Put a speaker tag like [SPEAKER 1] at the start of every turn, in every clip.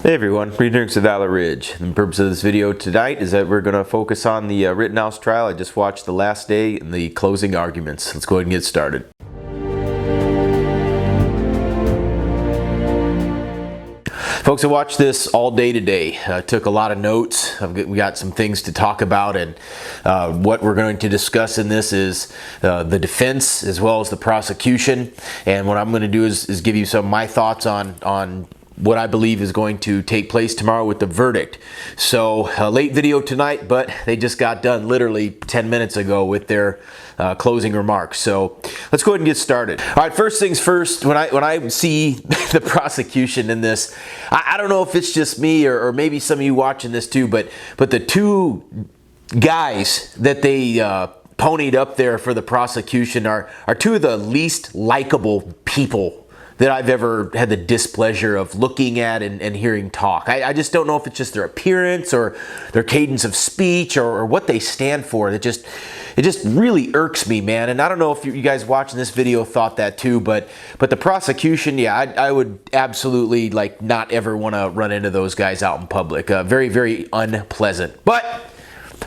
[SPEAKER 1] Hey everyone, Reid with Valor Ridge. The purpose of this video tonight is that we're going to focus on the Rittenhouse trial. I just watched the last day and the closing arguments. Let's go ahead and get started. Folks, I watched this all day today. I took a lot of notes. We got some things to talk about, and what we're going to discuss in this is the defense as well as the prosecution. And what I'm going to do is give you some of my thoughts on what I believe is going to take place tomorrow with the verdict. So a late video tonight, but they just got done literally 10 minutes ago with their closing remarks. So let's go ahead and get started. All right, first things first, when I see the prosecution in this, I don't know if it's just me or maybe some of you watching this too, but the two guys that they ponied up there for the prosecution are two of the least likable people that I've ever had the displeasure of looking at and hearing talk. I just don't know if it's just their appearance or their cadence of speech or what they stand for. It just really irks me, man. And I don't know if you guys watching this video thought that too, but the prosecution, yeah, I would absolutely not ever want to run into those guys out in public. Very, very unpleasant. But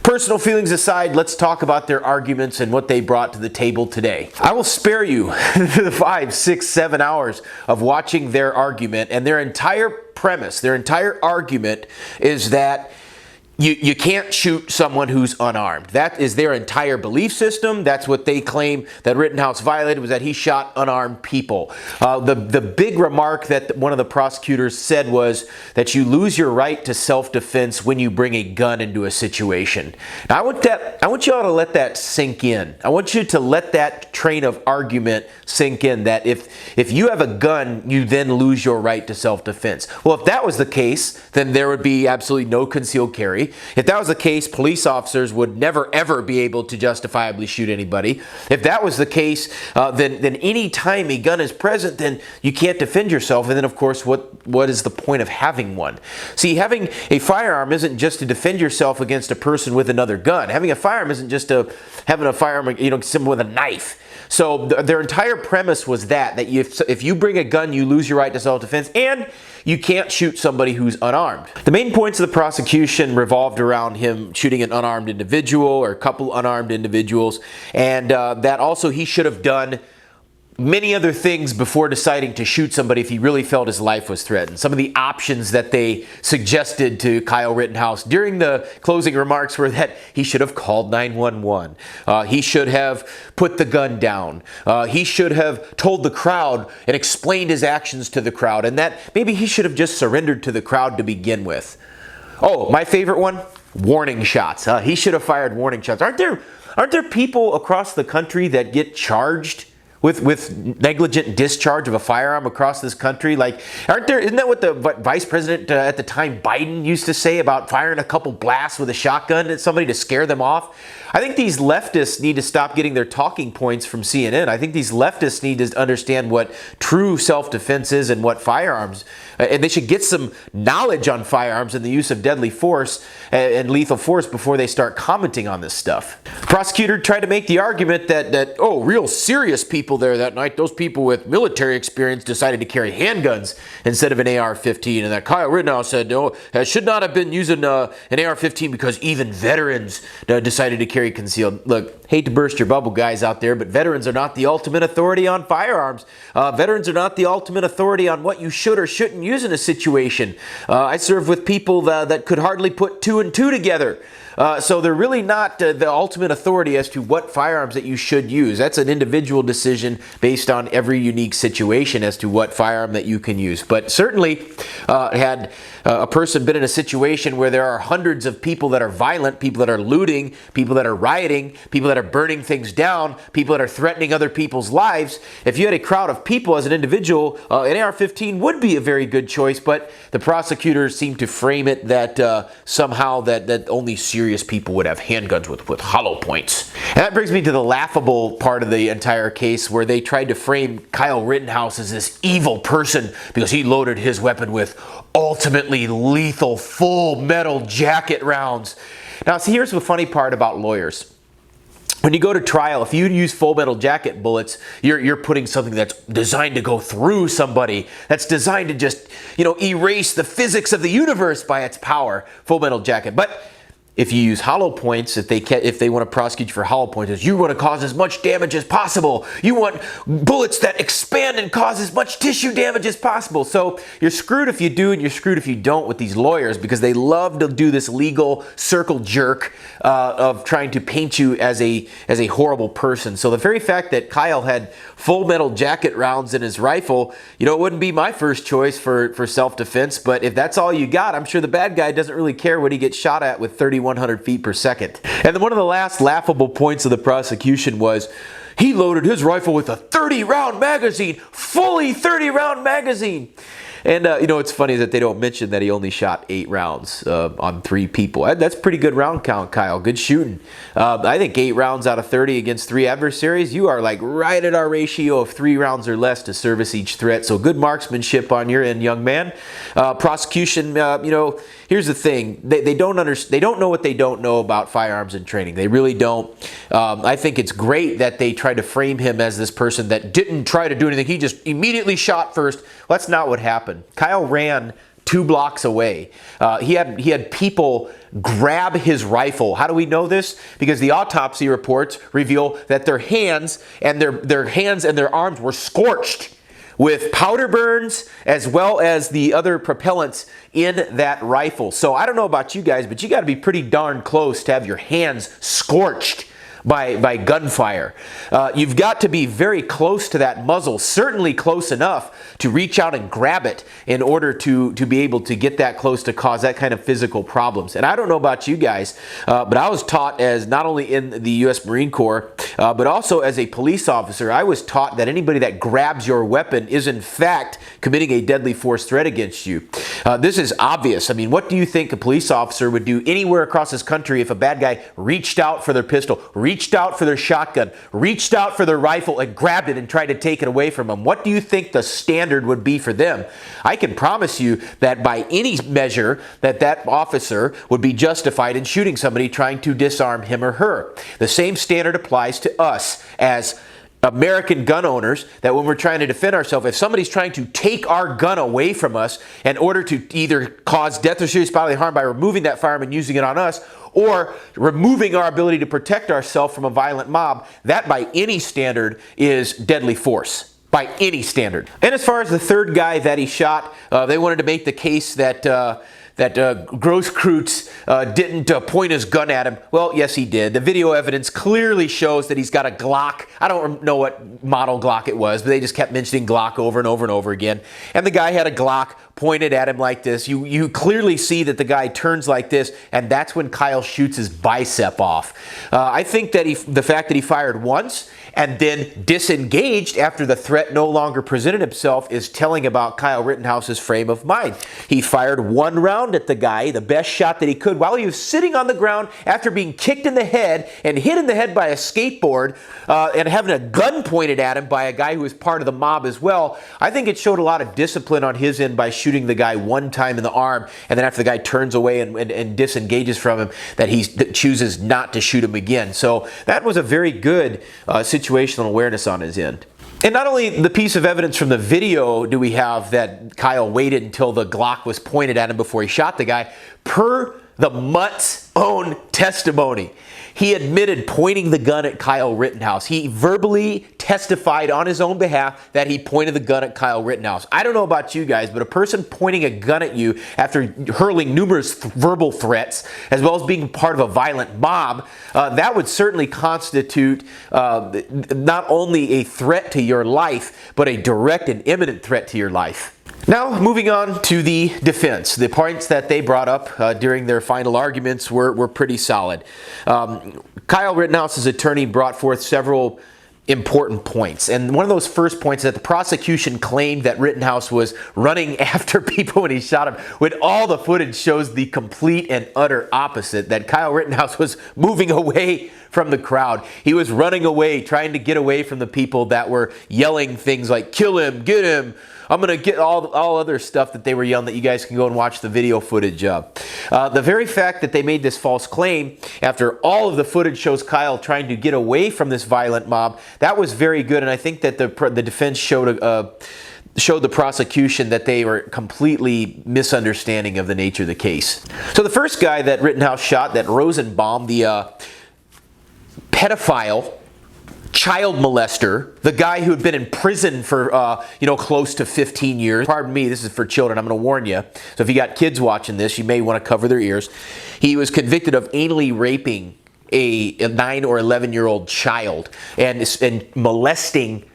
[SPEAKER 1] personal feelings aside, let's talk about their arguments and what they brought to the table today. I will spare you the 5, 6, 7 hours of watching their argument, and their entire premise, their entire argument is that you can't shoot someone who's unarmed. That is their entire belief system. That's what they claim that Rittenhouse violated, was that he shot unarmed people. The big remark that one of the prosecutors said was that you lose your right to self-defense when you bring a gun into a situation. Now, I want you all to let that sink in. I want you to let that train of argument sink in, that if you have a gun, you then lose your right to self-defense. Well, if that was the case, then there would be absolutely no concealed carry. If that was the case, police officers would never ever be able to justifiably shoot anybody. If that was the case, then any time a gun is present, then you can't defend yourself. And then, of course, what is the point of having one? See, having a firearm isn't just to defend yourself against a person with another gun. Having a firearm isn't just having a firearm, similar with a knife. So their entire premise was that if you bring a gun, you lose your right to self-defense, and you can't shoot somebody who's unarmed. The main points of the prosecution revolved around him shooting an unarmed individual or a couple unarmed individuals, and that also he should have done many other things before deciding to shoot somebody if he really felt his life was threatened. Some of the options that they suggested to Kyle Rittenhouse during the closing remarks were that he should have called 911. He should have put the gun down. He should have told the crowd and explained his actions to the crowd, and that maybe he should have just surrendered to the crowd to begin with. Oh, my favorite one, warning shots. He should have fired warning shots. Aren't there people across the country that get charged with negligent discharge of a firearm across this country? Isn't that what Vice President at the time, Biden, used to say about firing a couple blasts with a shotgun at somebody to scare them off? I think these leftists need to stop getting their talking points from CNN. I think these leftists need to understand what true self-defense is and what firearms, and they should get some knowledge on firearms and the use of deadly force and lethal force before they start commenting on this stuff. The prosecutor tried to make the argument that real serious people there that night, those people with military experience, decided to carry handguns instead of an AR-15, and that Kyle Rittenhouse said, no, should not have been using an AR-15 because even veterans decided to carry concealed. Look, hate to burst your bubble, guys out there, but veterans are not the ultimate authority on firearms. Veterans are not the ultimate authority on what you should or shouldn't use in a situation. I served with people that could hardly put 2 and 2 together. So they're really not the ultimate authority as to what firearms that you should use. That's an individual decision based on every unique situation as to what firearm that you can use. But certainly, had a person been in a situation where there are hundreds of people that are violent, people that are looting, people that are rioting, people that are burning things down, people that are threatening other people's lives, if you had a crowd of people as an individual, an AR-15 would be a very good choice. But the prosecutors seem to frame it that somehow that only serious people would have handguns with hollow points. And that brings me to the laughable part of the entire case, where they tried to frame Kyle Rittenhouse as this evil person because he loaded his weapon with ultimately lethal full metal jacket rounds. Now, see, here's the funny part about lawyers. when you go to trial, if you use full metal jacket bullets, you're putting something that's designed to go through somebody, that's designed to just, erase the physics of the universe by its power. Full metal jacket. But if you use hollow points, if they want to prosecute you for hollow points, you want to cause as much damage as possible. You want bullets that expand and cause as much tissue damage as possible. So you're screwed if you do, and you're screwed if you don't with these lawyers, because they love to do this legal circle jerk of trying to paint you as a horrible person. So the very fact that Kyle had full metal jacket rounds in his rifle, it wouldn't be my first choice for self-defense. But if that's all you got, I'm sure the bad guy doesn't really care what he gets shot at with 3,100 feet per second. And then one of the last laughable points of the prosecution was he loaded his rifle with a 30-round magazine, fully 30-round magazine. And, what's funny is that they don't mention that he only shot 8 rounds on 3 people. That's pretty good round count, Kyle. Good shooting. I think 8 rounds out of 30 against 3 adversaries, you are like right at our ratio of 3 rounds or less to service each threat. So good marksmanship on your end, young man. Prosecution, here's the thing. They don't know what they don't know about firearms and training. They really don't. I think it's great that they tried to frame him as this person that didn't try to do anything. He just immediately shot first. Well, that's not what happened. Kyle ran 2 blocks away. He had people grab his rifle. How do we know this? Because the autopsy reports reveal that their hands and their arms were scorched with powder burns as well as the other propellants in that rifle. So I don't know about you guys, but you got to be pretty darn close to have your hands scorched by gunfire. You've got to be very close to that muzzle, certainly close enough to reach out and grab it in order to be able to get that close to cause that kind of physical problems. And I don't know about you guys, but I was taught, as not only in the U.S. Marine Corps, but also as a police officer, I was taught that anybody that grabs your weapon is in fact committing a deadly force threat against you. This is obvious. I mean, what do you think a police officer would do anywhere across this country if a bad guy reached out for their pistol, reached out for their shotgun, reached out for their rifle and grabbed it and tried to take it away from them? What do you think the standard would be for them? I can promise you that by any measure that officer would be justified in shooting somebody trying to disarm him or her. The same standard applies to us as American gun owners, that when we're trying to defend ourselves, if somebody's trying to take our gun away from us in order to either cause death or serious bodily harm by removing that firearm and using it on us, or removing our ability to protect ourselves from a violent mob, that by any standard is deadly force. By any standard. And as far as the third guy that he shot, they wanted to make the case that Grosskreutz didn't point his gun at him. Well, yes, he did. The video evidence clearly shows that he's got a Glock. I don't know what model Glock it was, but they just kept mentioning Glock over and over and over again. And the guy had a Glock pointed at him like this. You clearly see that the guy turns like this, and that's when Kyle shoots his bicep off. I think that the fact that he fired once and then disengaged after the threat no longer presented himself is telling about Kyle Rittenhouse's frame of mind. He fired 1 round at the guy, the best shot that he could, while he was sitting on the ground after being kicked in the head and hit in the head by a skateboard and having a gun pointed at him by a guy who was part of the mob as well. I think it showed a lot of discipline on his end by shooting the guy 1 time in the arm, and then after the guy turns away and disengages from him, that he chooses not to shoot him again. So that was a very good situational awareness on his end. And not only the piece of evidence from the video do we have that Kyle waited until the Glock was pointed at him before he shot the guy, per the mutt's own testimony. He admitted pointing the gun at Kyle Rittenhouse. He verbally testified on his own behalf that he pointed the gun at Kyle Rittenhouse. I don't know about you guys, but a person pointing a gun at you after hurling numerous verbal threats, as well as being part of a violent mob, that would certainly constitute not only a threat to your life, but a direct and imminent threat to your life. Now, moving on to the defense. The points that they brought up during their final arguments were pretty solid. Kyle Rittenhouse's attorney brought forth several important points. And one of those first points is that the prosecution claimed that Rittenhouse was running after people when he shot him, when all the footage shows the complete and utter opposite, that Kyle Rittenhouse was moving away from the crowd. He was running away, trying to get away from the people that were yelling things like, "Kill him, get him, I'm going to get all other stuff that they were yelling that you guys can go and watch the video footage of. The very fact that they made this false claim after all of the footage shows Kyle trying to get away from this violent mob, that was very good, and I think that the defense showed the prosecution that they were completely misunderstanding of the nature of the case. So the first guy that Rittenhouse shot, that Rosenbaum, the pedophile, child molester, the guy who had been in prison for close to 15 years. Pardon me, this is for children, I'm going to warn you. So if you got kids watching this, you may want to cover their ears. He was convicted of anally raping a 9 or 11-year-old child and molesting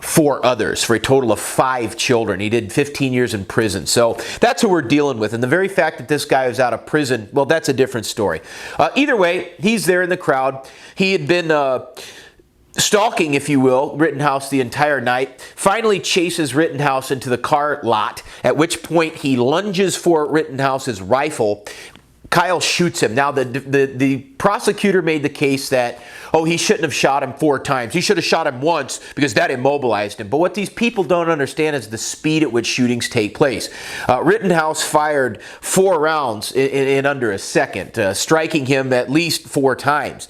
[SPEAKER 1] 4 others for a total of 5 children. He did 15 years in prison. So that's who we're dealing with. And the very fact that this guy was out of prison, well, that's a different story. Either way, he's there in the crowd. He had been stalking, if you will, Rittenhouse the entire night. Finally chases Rittenhouse into the car lot, at which point he lunges for Rittenhouse's rifle. Kyle shoots him. Now, the prosecutor made the case that, oh, he shouldn't have shot him 4 times. He should have shot him once because that immobilized him. But what these people don't understand is the speed at which shootings take place. Rittenhouse fired 4 rounds in under a second, striking him at least 4 times,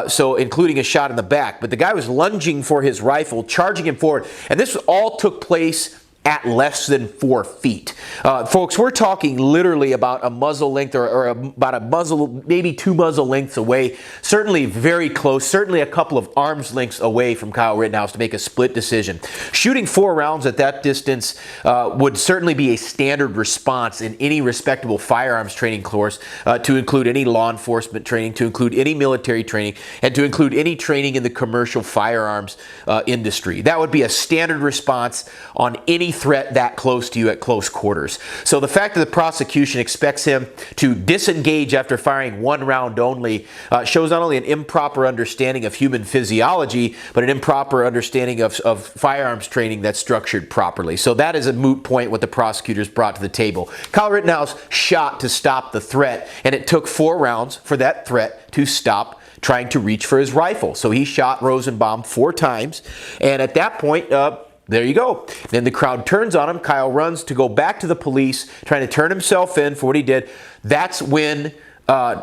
[SPEAKER 1] so including a shot in the back. But the guy was lunging for his rifle, charging him forward, and this all took place at less than 4 feet. Folks, we're talking literally about a muzzle length or about a muzzle, maybe 2 muzzle lengths away. Certainly very close, certainly a couple of arms lengths away from Kyle Rittenhouse to make a split decision. Shooting 4 rounds at that distance would certainly be a standard response in any respectable firearms training course, to include any law enforcement training, to include any military training, and to include any training in the commercial firearms industry. That would be a standard response on any threat that close to you at close quarters. So the fact that the prosecution expects him to disengage after firing 1 round only shows not only an improper understanding of human physiology, but an improper understanding of firearms training that's structured properly. So that is a moot point what the prosecutors brought to the table. Kyle Rittenhouse shot to stop the threat, and it took 4 rounds for that threat to stop trying to reach for his rifle. So he shot Rosenbaum 4 times, and at that point, there you go. Then the crowd turns on him. Kyle runs to go back to the police, trying to turn himself in for what he did. That's when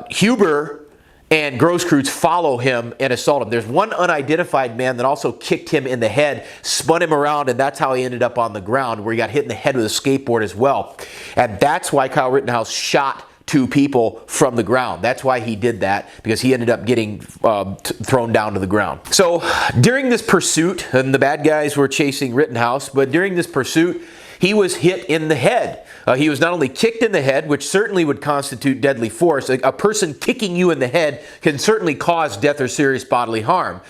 [SPEAKER 1] Huber and Grosskreutz follow him and assault him. There's one unidentified man that also kicked him in the head, spun him around, and that's how he ended up on the ground, where he got hit in the head with a skateboard as well. And that's why Kyle Rittenhouse shot 2 people from the ground. That's why he did that, because he ended up getting thrown down to the ground. So during this pursuit, and the bad guys were chasing Rittenhouse, but during this pursuit, he was hit in the head. He was not only kicked in the head, which certainly would constitute deadly force. A person kicking you in the head can certainly cause death or serious bodily harm.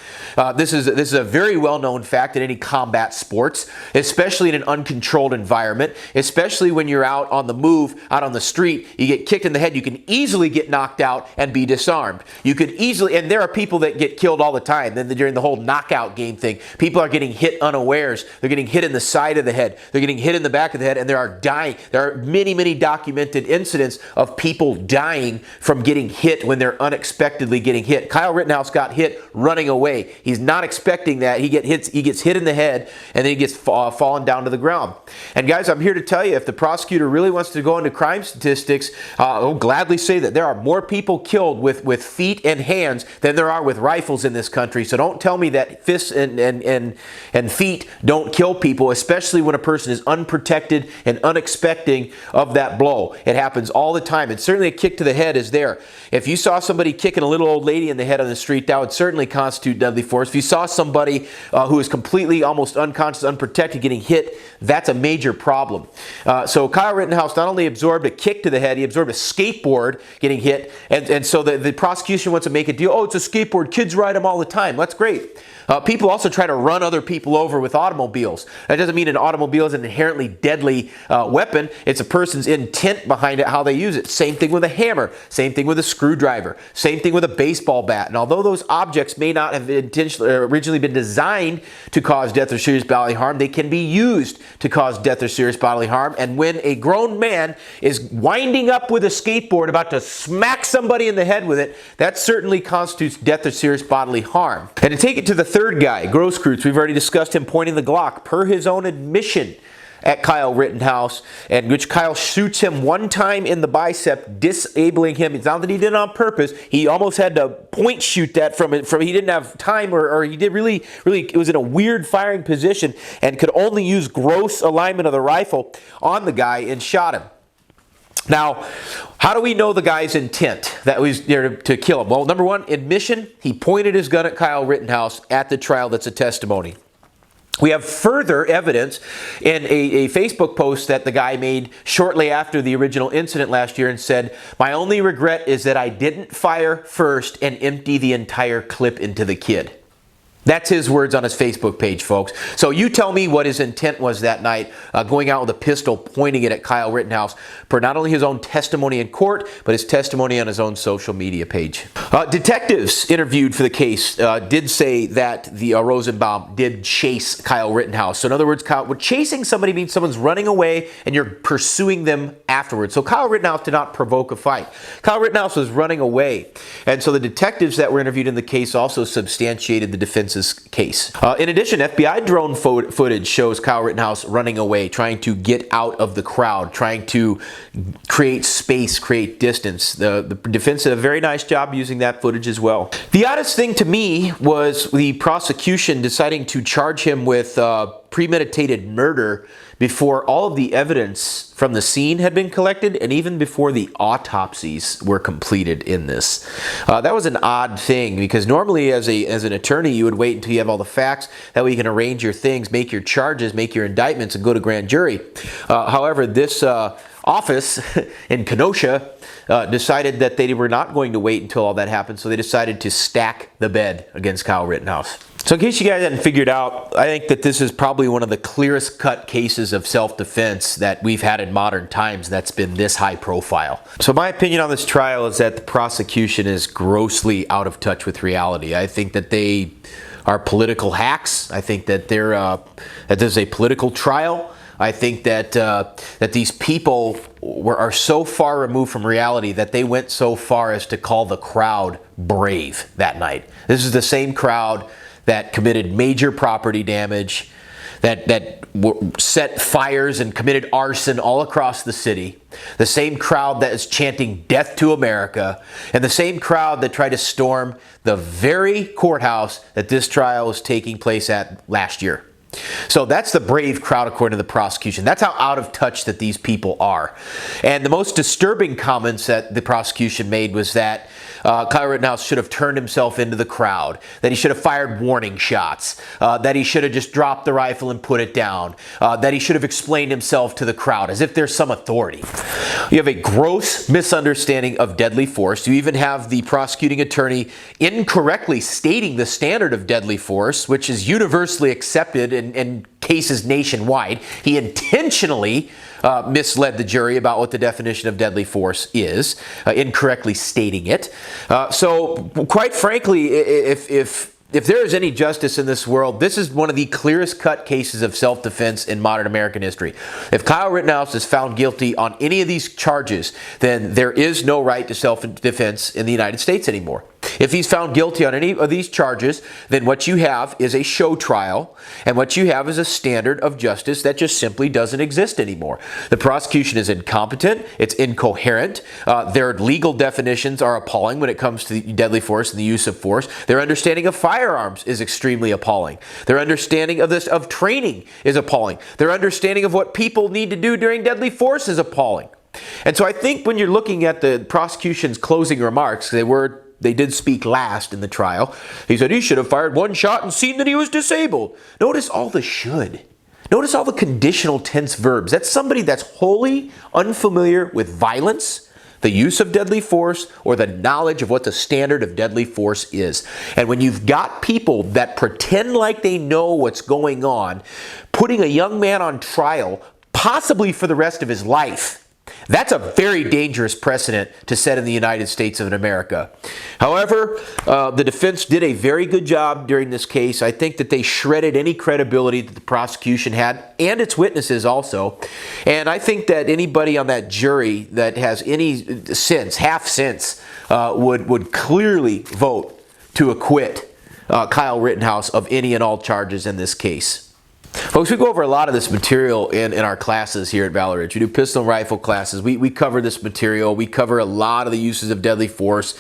[SPEAKER 1] This is a very well-known fact in any combat sports, especially in an uncontrolled environment, especially when you're out on the move, out on the street. You get kicked in the head, you can easily get knocked out and be disarmed. You could easily, and there are people that get killed all the time. Then during the whole knockout game thing, people are getting hit unawares. They're getting hit in the side of the head. They're getting hit in the back of the head, and there are many documented incidents of people dying from getting hit when they're unexpectedly getting hit. Kyle Rittenhouse got hit running away. He's not expecting that. He gets hit in the head, and then he gets fallen down to the ground. And guys, I'm here to tell you, if the prosecutor really wants to go into crime statistics, I'll gladly say that there are more people killed with feet and hands than there are with rifles in this country. So don't tell me that fists and feet don't kill people, especially when a person is unprotected and unexpecting of that blow. It happens all the time, and certainly a kick to the head is there. If you saw somebody kicking a little old lady in the head on the street, that would certainly constitute deadly force. If you saw somebody who is completely almost unconscious, unprotected, getting hit, that's a major problem. So Kyle Rittenhouse not only absorbed a kick to the head, he absorbed a skateboard getting hit, and so the prosecution wants to make a deal. Oh, it's a skateboard, kids ride them all the time. That's great. People also try to run other people over with automobiles. That doesn't mean an automobile is an inherently deadly weapon. It's a person's intent behind it, how they use it. Same thing with a hammer. Same thing with a screwdriver. Same thing with a baseball bat. And although those objects may not have originally been designed to cause death or serious bodily harm, they can be used to cause death or serious bodily harm. And when a grown man is winding up with a skateboard about to smack somebody in the head with it, that certainly constitutes death or serious bodily harm. And to take it to the third guy, Grosskreutz, we've already discussed him pointing the Glock. Per his own admission, at Kyle Rittenhouse, and which Kyle shoots him one time in the bicep, disabling him. It's not that he did it on purpose. He almost had to point shoot that from he didn't have time, or he did really, it was in a weird firing position and could only use gross alignment of the rifle on the guy and shot him. Now, how do we know the guy's intent that was there to kill him? Well, number one, admission, he pointed his gun at Kyle Rittenhouse at the trial. That's a testimony. We have further evidence in a Facebook post that the guy made shortly after the original incident last year and said, "My only regret is that I didn't fire first and empty the entire clip into the kid." That's his words on his Facebook page, folks. So you tell me what his intent was that night, going out with a pistol, pointing it at Kyle Rittenhouse, for not only his own testimony in court, but his testimony on his own social media page. Detectives interviewed for the case did say that the Rosenbaum did chase Kyle Rittenhouse. So in other words, chasing somebody means someone's running away and you're pursuing them afterwards. So Kyle Rittenhouse did not provoke a fight. Kyle Rittenhouse was running away. And so the detectives that were interviewed in the case also substantiated the defense's case. In addition, FBI drone footage shows Kyle Rittenhouse running away, trying to get out of the crowd, trying to create space, create distance. The defense did a very nice job using that footage as well. The oddest thing to me was the prosecution deciding to charge him with premeditated murder before all of the evidence from the scene had been collected and even before the autopsies were completed in this. That was an odd thing, because normally as an attorney you would wait until you have all the facts, that way you can arrange your things, make your charges, make your indictments, and go to grand jury. However, this office in Kenosha decided that they were not going to wait until all that happened, so they decided to stack the bed against Kyle Rittenhouse. So in case you guys hadn't figured out, I think that this is probably one of the clearest cut cases of self-defense that we've had in modern times that's been this high profile. So my opinion on this trial is that the prosecution is grossly out of touch with reality. I think that they are political hacks. I think that that this is a political trial. I think that that these people are so far removed from reality that they went so far as to call the crowd brave that night. This is the same crowd that committed major property damage, that set fires and committed arson all across the city. The same crowd that is chanting "Death to America," and the same crowd that tried to storm the very courthouse that this trial was taking place at last year. So that's the brave crowd according to the prosecution. That's how out of touch that these people are. And the most disturbing comments that the prosecution made was that Kyle Rittenhouse should have turned himself into the crowd, that he should have fired warning shots, that he should have just dropped the rifle and put it down, that he should have explained himself to the crowd as if there's some authority. You have a gross misunderstanding of deadly force. You even have the prosecuting attorney incorrectly stating the standard of deadly force, which is universally accepted in cases nationwide. He intentionally misled the jury about what the definition of deadly force is, incorrectly stating it. So quite frankly, if there is any justice in this world, this is one of the clearest cut cases of self-defense in modern American history. If Kyle Rittenhouse is found guilty on any of these charges, then there is no right to self-defense in the United States anymore. If he's found guilty on any of these charges, then what you have is a show trial, and what you have is a standard of justice that just simply doesn't exist anymore. The prosecution is incompetent, it's incoherent, their legal definitions are appalling when it comes to deadly force and the use of force. Their understanding of firearms is extremely appalling. Their understanding of training is appalling. Their understanding of what people need to do during deadly force is appalling. And so I think when you're looking at the prosecution's closing remarks, they did speak last in the trial. He said he should have fired one shot and seen that he was disabled. Notice all the should. Notice all the conditional tense verbs. That's somebody that's wholly unfamiliar with violence, the use of deadly force, or the knowledge of what the standard of deadly force is. And when you've got people that pretend like they know what's going on, putting a young man on trial, possibly for the rest of his life, that's a very dangerous precedent to set in the United States of America. However, the defense did a very good job during this case. I think that they shredded any credibility that the prosecution had, and its witnesses also. And I think that anybody on that jury that has any sense, half sense, would clearly vote to acquit Kyle Rittenhouse of any and all charges in this case. Folks, we go over a lot of this material in our classes here at Valor. We do pistol and rifle classes. We cover this material. We cover a lot of the uses of deadly force.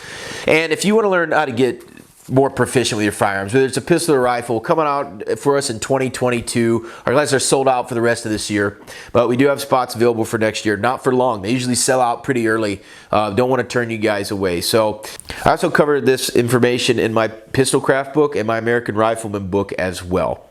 [SPEAKER 1] And if you want to learn how to get more proficient with your firearms, whether it's a pistol or rifle, coming out for us in 2022. Our classes are sold out for the rest of this year, but we do have spots available for next year. Not for long. They usually sell out pretty early. Don't want to turn you guys away. So I also covered this information in my pistol craft book and my American Rifleman book as well.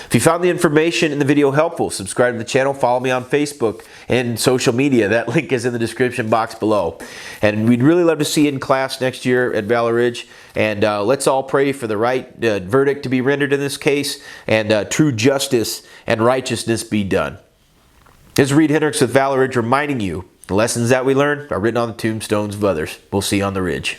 [SPEAKER 1] If you found the information in the video helpful, subscribe to the channel, follow me on Facebook and social media. That link is in the description box below. And we'd really love to see you in class next year at Valor Ridge. And let's all pray for the right verdict to be rendered in this case, and true justice and righteousness be done. This is Reid Henrichs with Valor Ridge reminding you the lessons that we learn are written on the tombstones of others. We'll see you on the ridge.